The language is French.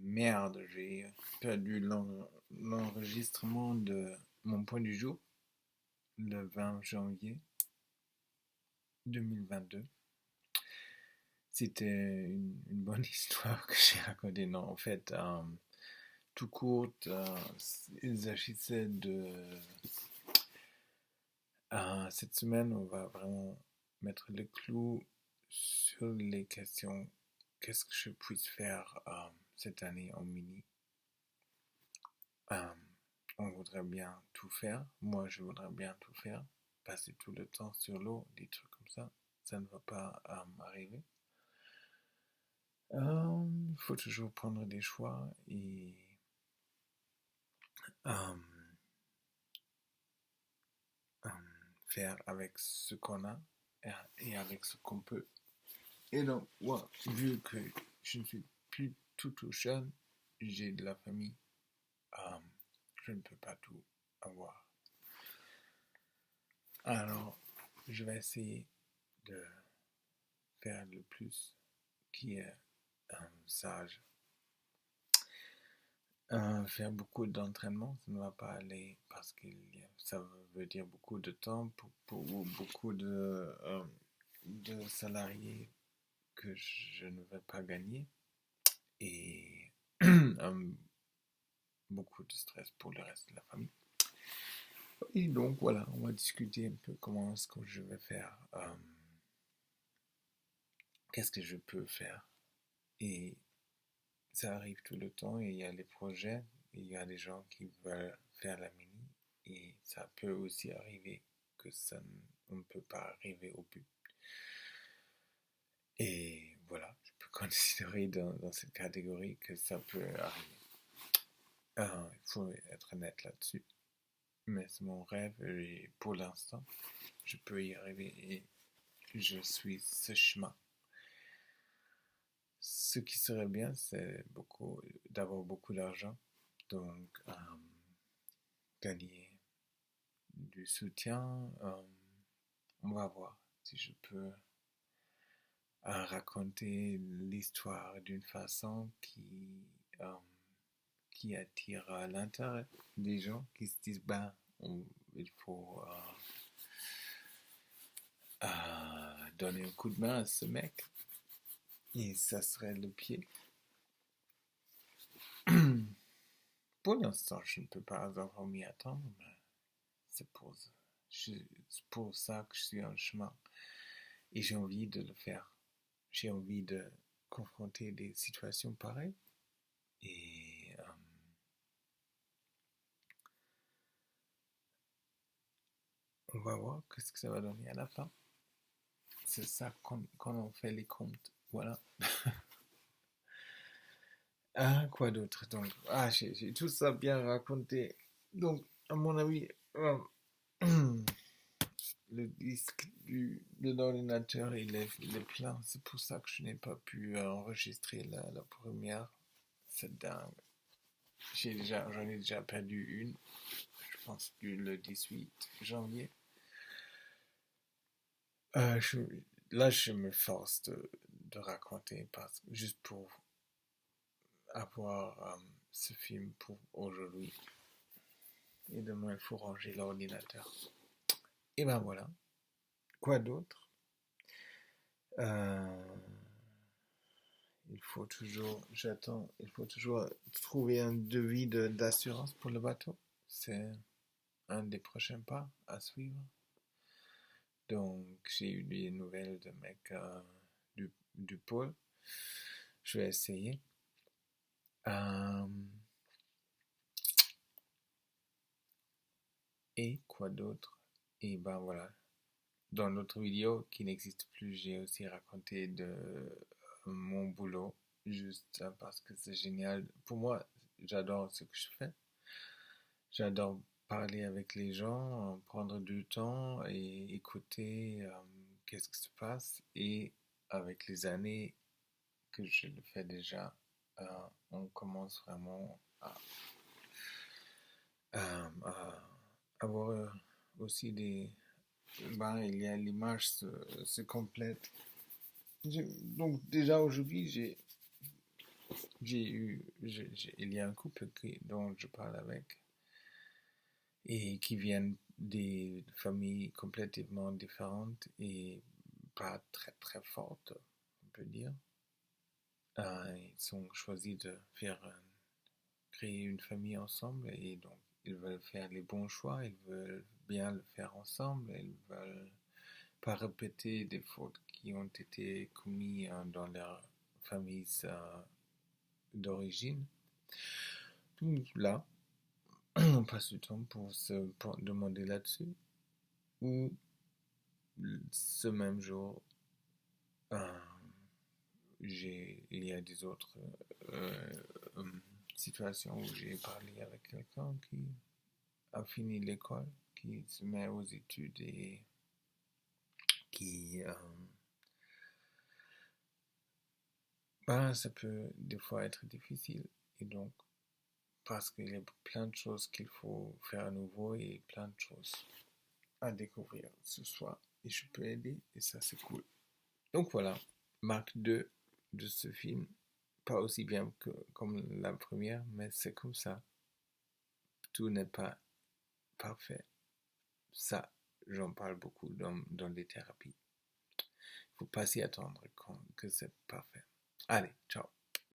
Merde, j'ai perdu l'enregistrement de mon point du jour le 20 janvier 2022. C'était une bonne histoire que j'ai racontée. Non, en fait, tout court, il s'agissait de... cette semaine, on va vraiment mettre le clou sur les questions. Qu'est-ce que je puisse faire cette année en mini? Euh, on voudrait bien tout faire. Moi, je voudrais bien tout faire. Passer tout le temps sur l'eau, des trucs comme ça. Ça ne va pas m'arriver. Il faut toujours prendre des choix et euh, euh, faire avec ce qu'on a et avec ce qu'on peut. Et donc, ouais, vu que je ne suis plus tout jeune, j'ai de la famille, euh, je ne peux pas tout avoir. Alors, je vais essayer de faire le plus qui est sage. Faire beaucoup d'entraînement, ça ne va pas aller parce que ça veut dire beaucoup de temps pour beaucoup de salariés que je ne vais pas gagner et beaucoup de stress pour le reste de la famille. Et donc voilà, on va discuter un peu comment est-ce que je vais faire, qu'est-ce que je peux faire. Et ça arrive tout le temps et il y a les projets, il y a des gens qui veulent faire la mini et ça peut aussi arriver que on ne peut pas arriver au but. Et voilà, je peux considérer dans cette catégorie que ça peut arriver. Il faut être honnête là-dessus. Mais c'est mon rêve et pour l'instant, je peux y arriver et je suis ce chemin. Ce qui serait bien, c'est d'avoir beaucoup d'argent. Donc, gagner du soutien. On va voir si je peux raconter l'histoire d'une façon qui attire l'intérêt des gens qui se disent il faut donner un coup de main à ce mec et ça serait le pied. Pour l'instant, je ne peux pas encore m'y attendre, mais c'est pour ça que je suis en chemin et j'ai envie de le faire. J'ai envie de confronter des situations pareilles et on va voir ce que ça va donner à la fin. C'est ça quand on fait les comptes. Voilà. Quoi d'autre donc? J'ai tout ça bien raconté. Donc, à mon avis, le disque de l'ordinateur il est plein. C'est pour ça que je n'ai pas pu enregistrer la première. C'est dingue. J'en ai déjà perdu une. Je pense le 18 janvier. Là, je me force de raconter juste pour avoir ce film pour aujourd'hui. Et demain, il faut ranger l'ordinateur. Et ben voilà. Quoi d'autre? Il faut toujours trouver un devis d'assurance pour le bateau. C'est un des prochains pas à suivre. Donc, j'ai eu des nouvelles de mecs du pôle. Je vais essayer. Et quoi d'autre? Et ben voilà. Dans l'autre vidéo qui n'existe plus, j'ai aussi raconté de mon boulot. Juste parce que c'est génial. Pour moi, j'adore ce que je fais. J'adore parler avec les gens, prendre du temps et écouter qu'est-ce qui se passe. Et avec les années que je le fais déjà, on commence vraiment à avoir aussi il y a l'image se complète. Donc déjà aujourd'hui, Il y a un couple dont je parle avec et qui viennent des familles complètement différentes et pas très très fortes, on peut dire. Ils ont choisi de créer une famille ensemble et donc ils veulent faire les bons choix, ils veulent bien le faire ensemble, ils veulent pas répéter des fautes qui ont été commises dans leur famille d'origine. Donc là, on passe du temps pour demander là-dessus. Ou ce même jour, euh, il y a des autres euh, situations où j'ai parlé avec quelqu'un qui a fini l'école, qui se met aux études et qui, ça peut des fois être difficile. Et donc, parce qu'il y a plein de choses qu'il faut faire à nouveau et plein de choses à découvrir ce soir. Et je peux aider, et ça c'est cool. Donc voilà, marque 2 de ce film. Pas aussi bien que comme la première, mais c'est comme ça. Tout n'est pas parfait. Ça, j'en parle beaucoup dans les thérapies. Il ne faut pas s'y attendre que c'est parfait. Allez, ciao.